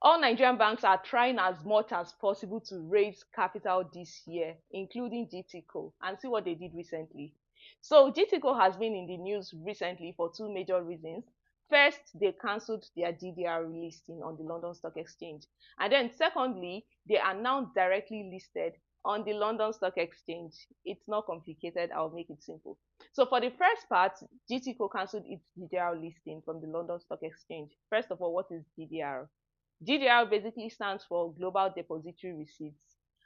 All Nigerian banks are trying as much as possible to raise capital this year, including GTCO, and see what they did recently. So GTCO has been in the news recently for two major reasons. First, they cancelled their GDR listing on the London Stock Exchange. And then secondly, they are now directly listed on the London Stock Exchange. It's not complicated, I'll make it simple. So for the first part, GTCO cancelled its GDR listing from the London Stock Exchange. First of all, what is GDR? GDR basically stands for Global Depository Receipts.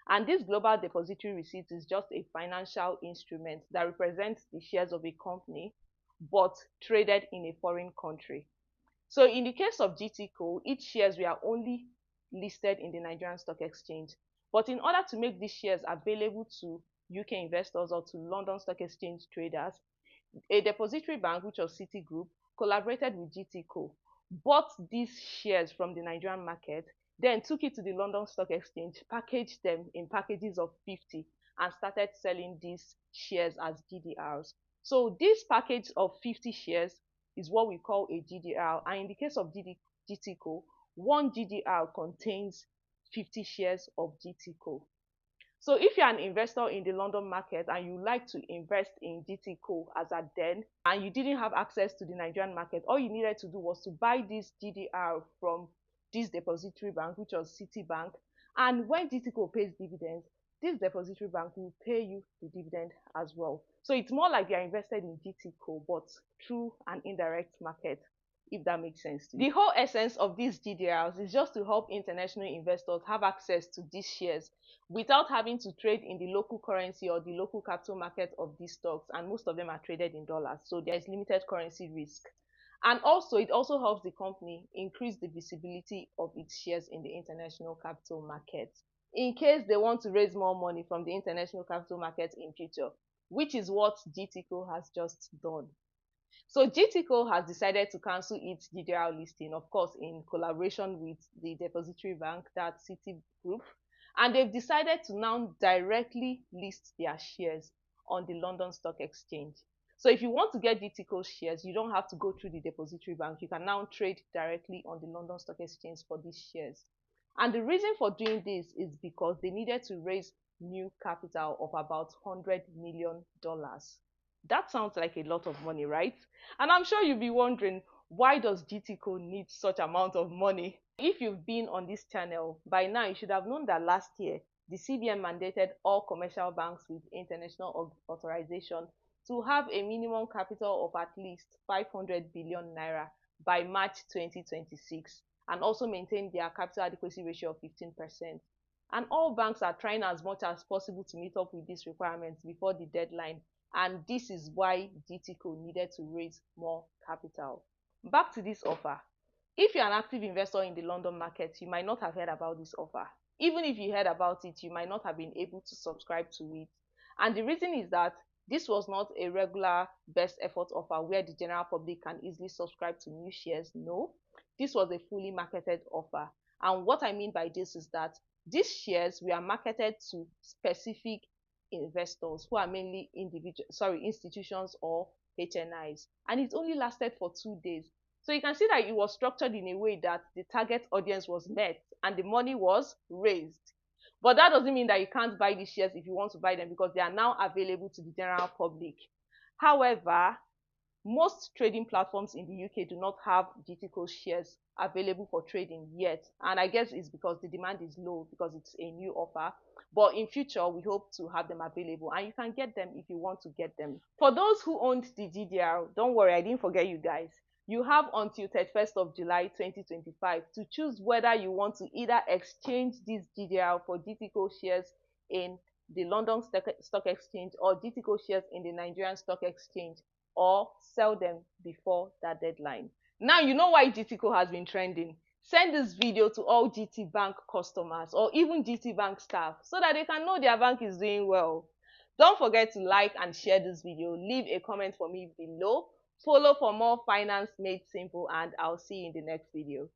And this Global Depository Receipts is just a financial instrument that represents the shares of a company but traded in a foreign country. So in the case of GTCO, its shares were only listed in the Nigerian Stock Exchange. But in order to make these shares available to UK investors or to London Stock Exchange traders, a depository bank, which was Citigroup, collaborated with GTCO, bought these shares from the Nigerian market, then took it to the London Stock Exchange, packaged them in packages of 50, and started selling these shares as GDRs. So this package of 50 shares is what we call a GDR, and in the case of GTCO, one GDR contains 50 shares of GTCO. So if you're an investor in the London market and you like to invest in GTCO as at then, and you didn't have access to the Nigerian market, all you needed to do was to buy this GDR from this depository bank, which was Citibank. And when GTCO pays dividends, this depository bank will pay you the dividend as well. So it's more like you're invested in GTCO, but through an indirect market, if that makes sense to you. The whole essence of these GDRs is just to help international investors have access to these shares without having to trade in the local currency or the local capital market of these stocks, and most of them are traded in dollars, so there is limited currency risk. And also it also helps the company increase the visibility of its shares in the international capital market in case they want to raise more money from the international capital market in future, which is what GTCO has just done. So GTCO has decided to cancel its GDR listing, of course, in collaboration with the depository bank, that's Citigroup, and they've decided to now directly list their shares on the London Stock Exchange. So if you want to get GTCO shares, you don't have to go through the depository bank. You can now trade directly on the London Stock Exchange for these shares. And the reason for doing this is because they needed to raise new capital of about $100 million. That sounds like a lot of money, right? And I'm sure you'll be wondering, why does GTCO need such amount of money? If you've been on this channel, by now you should have known that last year, the CBN mandated all commercial banks with international authorization to have a minimum capital of at least 500 billion naira by March 2026, and also maintain their capital adequacy ratio of 15%. And all banks are trying as much as possible to meet up with these requirements before the deadline, and this is why GTCO needed to raise more capital. Back to this offer. If you're an active investor in the London market, you might not have heard about this offer. Even if you heard about it, you might not have been able to subscribe to it. And the reason is that this was not a regular best effort offer where the general public can easily subscribe to new shares. No, this was a fully marketed offer. And what I mean by this is that these shares were marketed to specific investors who are mainly institutions or HNIs, and it only lasted for 2 days. So you can see that it was structured in a way that the target audience was met and the money was raised. But that doesn't mean that you can't buy these shares if you want to buy them, because they are now available to the general public. However, most trading platforms in the UK do not have GTCO shares available for trading yet, and I guess it's because the demand is low because it's a new offer. But in future, we hope to have them available, and you can get them if you want to get them. For those who owned the GDR, don't worry, I didn't forget you guys. You have until 31st of July 2025 to choose whether you want to either exchange this GDR for GTCO shares in the London Stock Exchange or GTCO shares in the Nigerian Stock Exchange, or sell them before that deadline. Now you know why GTCO has been trending. Send this video to all GT Bank customers or even GT Bank staff so that they can know their bank is doing well. Don't forget to like and share this video. Leave a comment for me below. Follow for more finance made simple, and I'll see you in the next video.